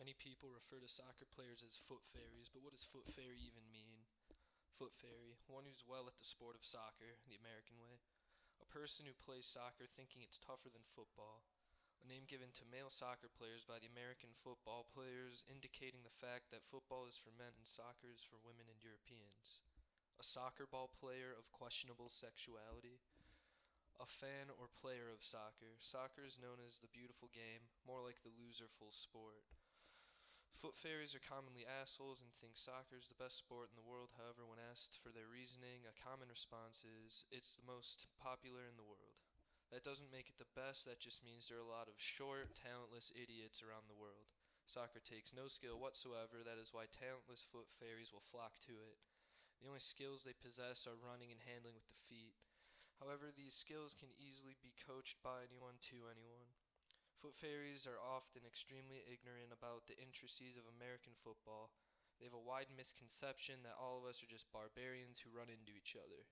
Many people refer to soccer players as foot fairies, but what does foot fairy even mean? Foot fairy, one who's well at the sport of soccer, the American way. A person who plays soccer thinking it's tougher than football. A name given to male soccer players by the American football players, indicating the fact that football is for men and soccer is for women and Europeans. A soccer ball player of questionable sexuality. A fan or player of soccer. Soccer is known as the beautiful game, more like the loserful sport. Foot fairies are commonly assholes and think soccer is the best sport in the world. However, when asked for their reasoning, a common response is, it's the most popular in the world. That doesn't make it the best, that just means there are a lot of short, talentless idiots around the world. Soccer takes no skill whatsoever, that is why talentless foot fairies will flock to it. The only skills they possess are running and handling with the feet. However, these skills can easily be coached by anyone to anyone. Foot fairies are often extremely ignorant about the intricacies of American football. They have a wide misconception that all of us are just barbarians who run into each other.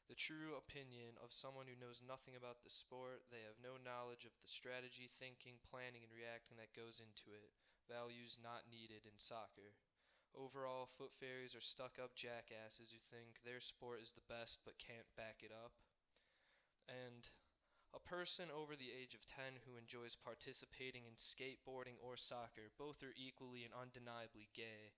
The true opinion of someone who knows nothing about the sport, they have no knowledge of the strategy, thinking, planning, and reacting that goes into it. Values not needed in soccer. Overall, foot fairies are stuck-up jackasses who think their sport is the best but can't back it up. And a person over the age of 10 who enjoys participating in skateboarding or soccer, both are equally and undeniably gay.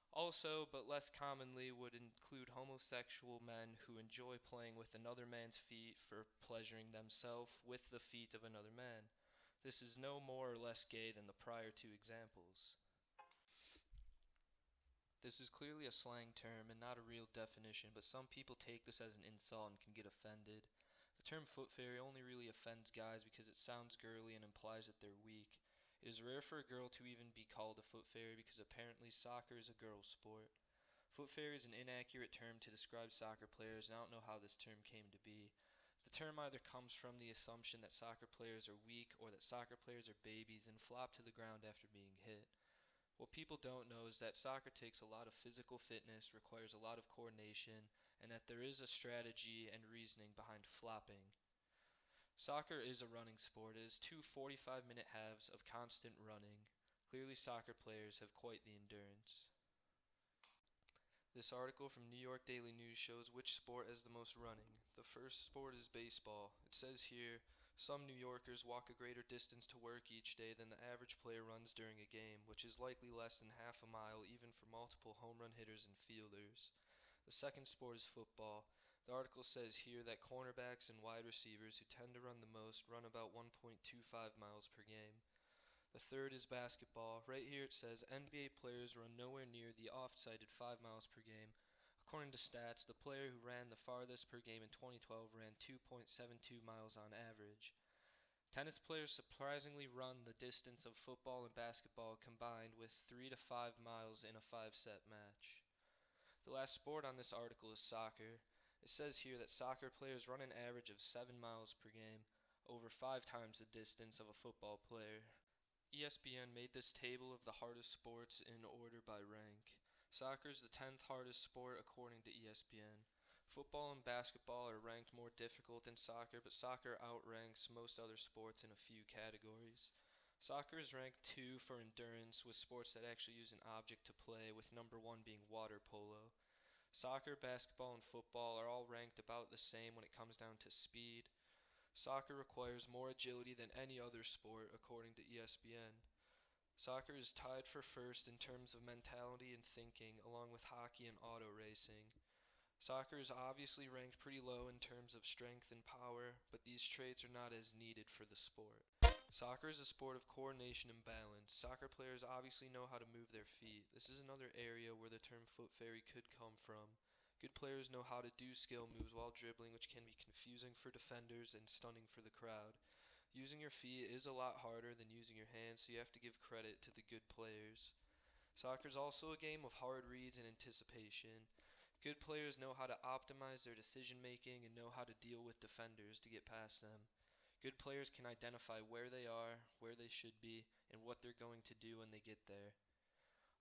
Also, but less commonly, would include homosexual men who enjoy playing with another man's feet for pleasuring themselves with the feet of another man. This is no more or less gay than the prior two examples. This is clearly a slang term and not a real definition, but some people take this as an insult and can get offended. The term foot fairy only really offends guys because it sounds girly and implies that they're weak. It is rare for a girl to even be called a foot fairy because apparently soccer is a girl's sport. Foot fairy is an inaccurate term to describe soccer players, and I don't know how this term came to be. The term either comes from the assumption that soccer players are weak or that soccer players are babies and flop to the ground after being hit. What people don't know is that soccer takes a lot of physical fitness, requires a lot of coordination, and that there is a strategy and reasoning behind flopping. Soccer is a running sport. It is two 45-minute halves of constant running. Clearly, soccer players have quite the endurance. This article from New York Daily News shows which sport has the most running. The first sport is baseball. It says here, some New Yorkers walk a greater distance to work each day than the average player runs during a game, which is likely less than half a mile even for multiple home run hitters and fielders. The second sport is football. The article says here that cornerbacks and wide receivers who tend to run the most run about 1.25 miles per game. The third is basketball. Right here it says NBA players run nowhere near the oft-cited 5 miles per game. According to stats, the player who ran the farthest per game in 2012 ran 2.72 miles on average. Tennis players surprisingly run the distance of football and basketball combined with 3 to 5 miles in a 5-set match. The last sport on this article is soccer. It says here that soccer players run an average of 7 miles per game, over 5 times the distance of a football player. ESPN made this table of the hardest sports in order by rank. Soccer is the 10th hardest sport according to ESPN. Football and basketball are ranked more difficult than soccer, but soccer outranks most other sports in a few categories. Soccer is ranked 2 for endurance, with sports that actually use an object to play, with number 1 being water polo. Soccer, basketball, and football are all ranked about the same when it comes down to speed. Soccer requires more agility than any other sport, according to ESPN. Soccer is tied for first in terms of mentality and thinking, along with hockey and auto racing. Soccer is obviously ranked pretty low in terms of strength and power, but these traits are not as needed for the sport. Soccer is a sport of coordination and balance. Soccer players obviously know how to move their feet. This is another area where the term foot fairy could come from. Good players know how to do skill moves while dribbling, which can be confusing for defenders and stunning for the crowd. Using your feet is a lot harder than using your hands, so you have to give credit to the good players. Soccer is also a game of hard reads and anticipation. Good players know how to optimize their decision making and know how to deal with defenders to get past them. Good players can identify where they are, where they should be, and what they're going to do when they get there.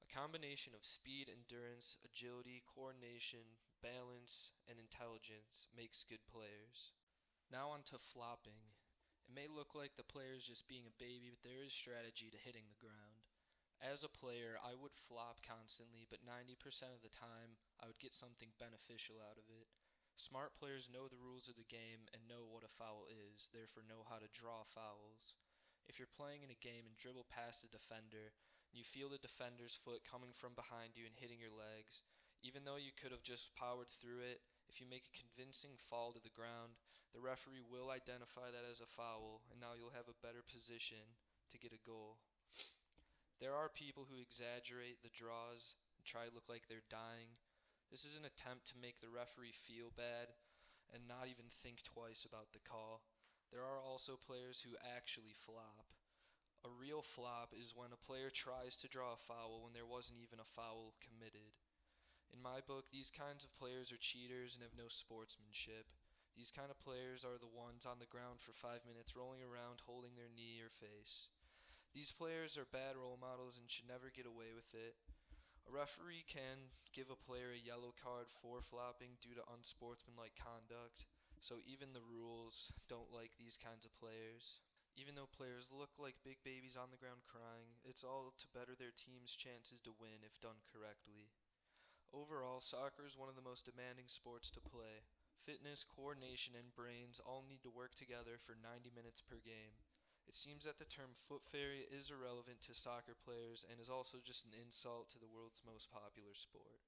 A combination of speed, endurance, agility, coordination, balance, and intelligence makes good players. Now on to flopping. It may look like the player is just being a baby, but there is strategy to hitting the ground. As a player, I would flop constantly, but 90% of the time, I would get something beneficial out of it. Smart players know the rules of the game and know what a foul is, therefore know how to draw fouls. If you're playing in a game and dribble past a defender, and you feel the defender's foot coming from behind you and hitting your legs, even though you could have just powered through it, if you make a convincing fall to the ground, the referee will identify that as a foul, and now you'll have a better position to get a goal. There are people who exaggerate the draws and try to look like they're dying. This is an attempt to make the referee feel bad and not even think twice about the call. There are also players who actually flop. A real flop is when a player tries to draw a foul when there wasn't even a foul committed. In my book, these kinds of players are cheaters and have no sportsmanship. These kind of players are the ones on the ground for 5 minutes rolling around holding their knee or face. These players are bad role models and should never get away with it. A referee can give a player a yellow card for flopping due to unsportsmanlike conduct, so even the rules don't like these kinds of players. Even though players look like big babies on the ground crying, it's all to better their team's chances to win if done correctly. Overall, soccer is one of the most demanding sports to play. Fitness, coordination, and brains all need to work together for 90 minutes per game. It seems that the term foot fairy is irrelevant to soccer players and is also just an insult to the world's most popular sport.